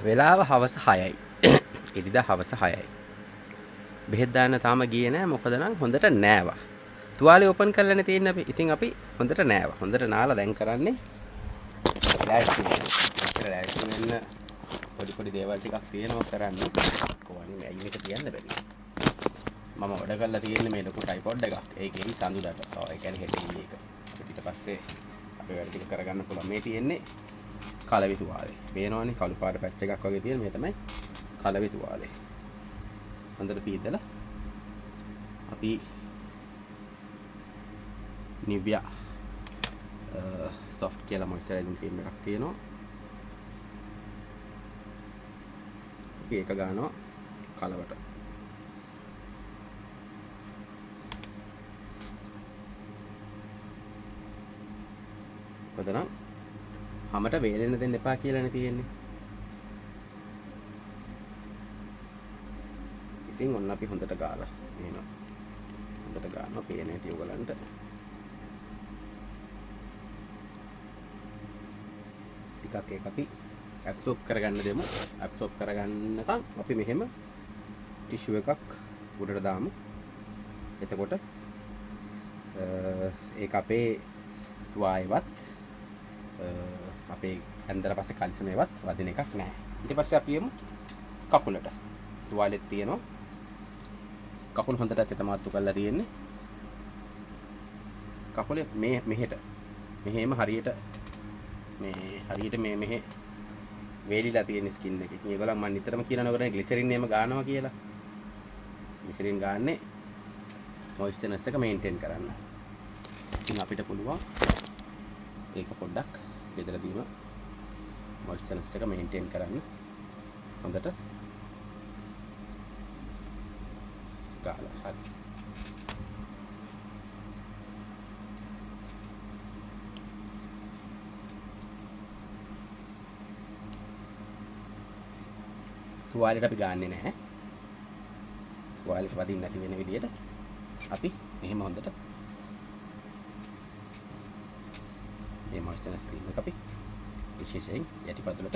වෙලාව හවස 6යි. එදිරිදා හවස 6යි. බෙහෙත් දාන්න තාම ගියේ නෑ. මොකද නම් හොඳට නෑවා. තුවාලේ ඕපන් කරලානේ තියෙන්නේ අපි. ඉතින් අපි හොඳට නෑවා. හොඳට නාලා දැන් කරන්නේ ලෑස්ති වෙන්න. ඉතින් ලෑස්ති වෙන්න පොඩි දේවල් ටිකක් තියෙනවා කරන්න. කොහොමද මේ අයින් එක තියන්න බැරි. මම ඔඩ කරලා තියෙන්නේ මේ ලොකු ට්‍රයිපොඩ් එකක්. ඒකේ සඳුදාට. ඒ කියන්නේ හෙඩි එක. ඊට පස්සේ අපි වැඩ ටික කරගන්න පුළුවන්. මේ තියෙන්නේ කලවි තුවාලේ. පේනවනේ කළු පාට පැච් එකක් වගේ තියෙන මේ තමයි කලවි තුවාලේ. හොඳට පීදලා අපි Nivea soft කියලා moisturizing cream එකක් තියෙනවා. අපි ඒක ගන්නවා කලවට. කොතන හැමත වේලෙන්න දෙන්න එපා කියලානේ තියෙන්නේ. ඉතින් ඔන්න අපි හොඳට ගාලා මේනවා. හොඳට ගන්නවා පේන ඇති ඔයගලන්ට. ටිකක් ඒක අපි ඇබ්සෝබ් කරගන්න දෙමු. ඇබ්සෝබ් කරගන්නකම් අපි මෙහෙම ටිෂු එකක් උඩට දාමු. එතකොට ඒක අපේ තුවායේවත් අපේ ඇන්දර පස්සේ කල්සමේවත් වදින එකක් නැහැ. ඊට පස්සේ අපි යමු කකුලට. තුවාලෙත් තියෙනවා. කකුල හොඳට තෙතමාත්තු කරලා තියෙන්නේ. කකුලේ මේ මෙහෙට මෙහෙම හරියට මෙහෙ වේලිලා තියෙන ස්කින් එක. ඉතින් ඒගොල්ලන් මම නිතරම කියනවා නේද ග්ලිසරින් එහෙම ගන්නවා කියලා. ග්ලිසරින් ගන්නෙ මොයිස්චර්නස් එක මේන්ටේන් කරන්න. ඉතින් අපිට පුළුවන් ඒක පොඩ්ඩක් බෙදලා දීම මොයිස්චර්නස් එක මේන්ටේන් කරන්න. හොඳට ගාලා හරි. තුවාලෙට අපි ගන්නෙ නැහැ. තුවාලෙට වදින්න නැති වෙන විදියට අපි මෙහෙම හොඳට මේ මොයිස්චරයිස් ක්‍රීම් එක අපි විශේෂයෙන් යටිපතුලට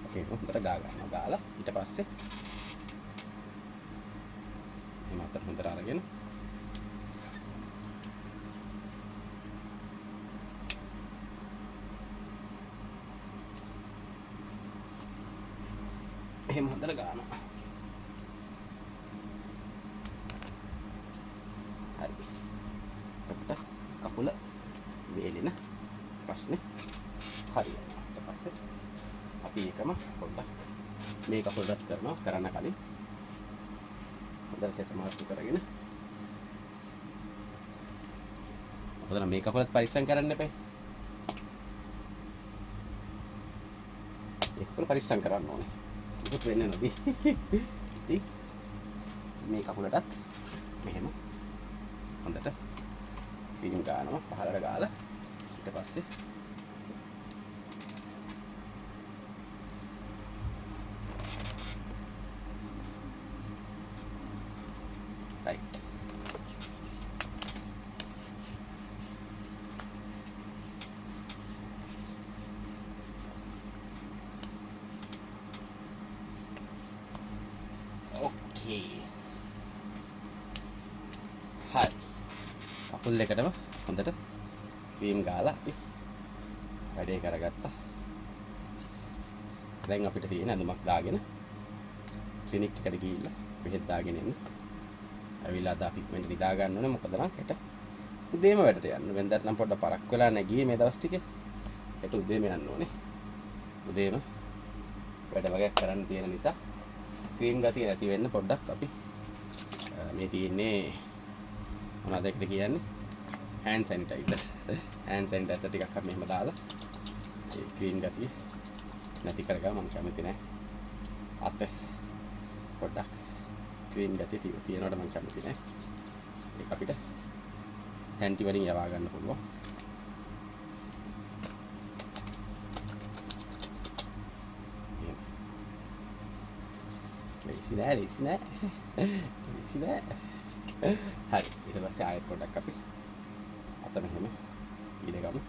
අපි හොඳට ගා ගන්නවා. ගාලා ඊට පස්සේ එහෙම අතට හොඳට අරගෙන එහෙම හොඳට ගන්නවා. හරි. එතකොට කකුල වේලෙන ප්‍රශ්නේ හරියට. ඊට පස්සේ අපි ඒකම පොඩ්ඩක් මේ කකුලට කරනවා. කරන්න කලින් හොඳට තෙතමාත්තු කරගෙන හොඳට මේ කකුලත් පරිස්සම් කරන්න එපා. ඒක පරිස්සම් කරන්න ඕනේ. ඒක වෙන්නේ නැති. ඉතින් මේ කකුලටත් මෙහෙම හොඳට ක්‍රීම් ගන්නවා පහළට ගාලා ඊට පස්සේ රයිට්. ඕකේ. හරි. කකුල් දෙකටම හොඳට ක්‍රීම් ගාලා අපි වැඩේ කරගත්තා. දැන් අපිට තියෙන ඇඳුමක් දාගෙන ක්ලිනික් එකට ගිහිල්ලා බෙහෙත් දාගෙන එන්න. ඇවිල්ලා අද අපි ඉක්මනට නිදා ගන්න ඕනේ. මොකද නම් හෙට උදේම වැඩට යන්න. වෙනදාට නම් පොඩ්ඩක් පරක් වෙලා නැගියේ මේ දවස් ටිකේ. හෙට උදේම යන්න ඕනේ. උදේම වැඩ වගේක් කරන්න තියෙන නිසා ක්‍රීම් ගතිය නැති වෙන්න පොඩ්ඩක් අපි මේ තියෙන්නේ මොනවද ඒකට කියන්නේ hand sanitizer. hand sanitizer ටිකක් අපි මෙහෙම දාලා ඒ ක්‍රීම් ගතිය නැති කරගා මම කැමති නැහැ. අත පොඩ්ඩක් ක්‍රීම් ගතිය තියෙනවට මම කැමති නැහැ. ඒක අපිට සැන්ටි වලින් යවා ගන්න පුළුවන්. ලේසි නෑ. හරි. ඊට පස්සේ ආයෙත් පොඩ්ඩක් අපි අත මෙහෙම ඊළ ගමු.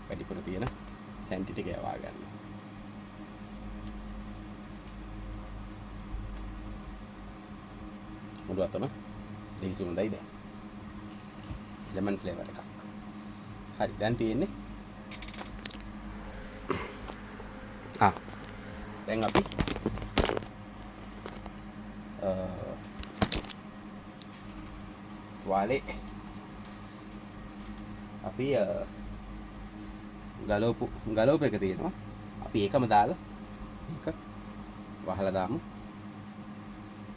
වැඩිපුර තියෙන සැන්ටි ටික යවා ගන්න. මුළු අතම දෙහි සුවඳයි දැන්. ලෙමන් ෆ්ලේවර් එකක්. හරි දැන් තියෙන්නේ දැන් අපි තුවාලේ අපි ගලෝප එක තියෙනවා. අපි ඒකම දාලා ඒක වහලා දාමු.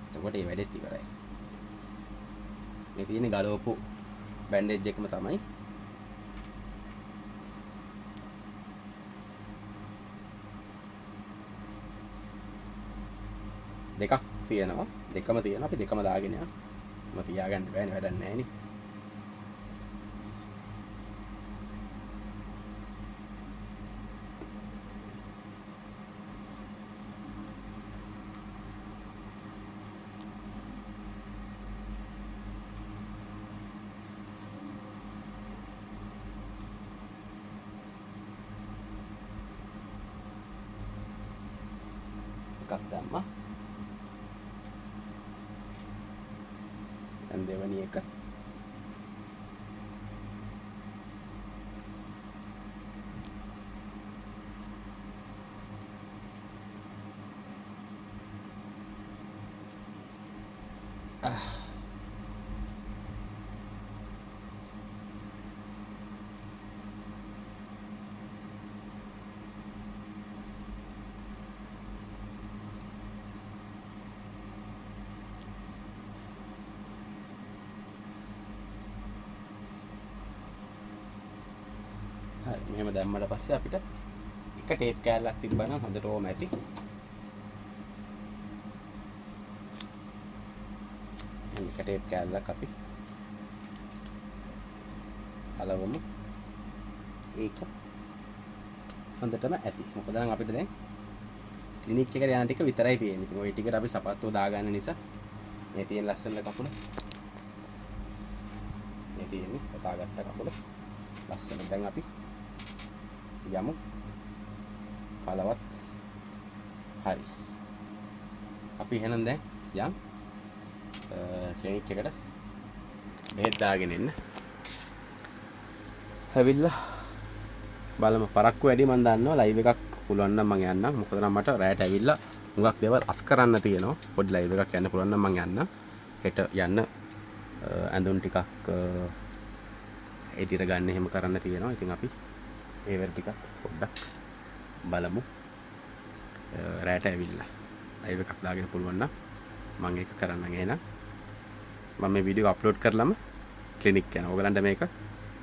එතකොට මේ වැඩෙත් ඉවරයි. මේ තියෙන්නේ ගලෝපු බෑන්ඩේජ් එකම තමයි. දෙකක් තියෙනවා. දෙකම තියෙනවා. අපි දෙකම දාගෙන යනවා. මම තියාගන්න බෑනේ වැඩක් නැහැ නේ. එකක් දැම්මා. දැන් දෙවෙනි එක. මෙහෙම දැම්මට පස්සේ අපිට එක ටේප් කෑල්ලක් තිබ්බනම් හොඳට ඕම ඇති. එක ටේප් කෑල්ලක් අපි අලවමු. ඒක හොඳටම ඇති. මොකද නම් අපිට දැන් ක්ලිනික් එකට යන ටික විතරයි තියෙන්නේ. ඉතින් ওই ටිකට අපි සපත්තුව දාගන්න නිසා මේ තියෙන ලස්සන කකුල. මේ තියෙන්නේ පතාගත්ත කකුල. ලස්සන දැන් අපි යමු කලවත්. හරි අපි එහෙනම් දැන් යම් ක්ලිනික් එකට බෙහෙත් දාගෙන එන්න. හැවිල්ලා බලමු. පරක්කු වැඩි මම දන්නවා ලයිව් එකක් පුළුවන් නම් මම යන්නම්. මොකද නම් මට රැයට ඇවිල්ලා හුඟක් දේවල් අස් කරන්න තියෙනවා. පොඩි ලයිව් එකක් යන්න පුළුවන් නම් මම යන්නම්. හෙට යන්න ඇඳුම් ටිකක් එඩිට ගන්න එහෙම කරන්න තියෙනවා. ඉතින් අපි ඒවර ටිකක් පොඩ්ඩක් බලමු. රැයට ඇවිල්ලා ලයිව් එකක් දාගෙන පුළුවන් නම් මම ඒක කරන්නම්. එහෙනම් මම මේ වීඩියෝ අප්ලෝඩ් කරලම ක්ලිනික් යනවා. ඔයගලන්ට මේක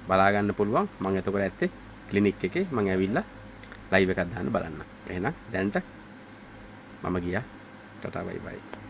බලා ගන්න පුළුවන්. මම එතකොට ඇත්තේ ක්ලිනික් එකේ මම ඇවිල්ලා ලයිව් එකක් දාන්න බලන්න. එහෙනම් දැනට මම ගියා. ටටා බයි බයි.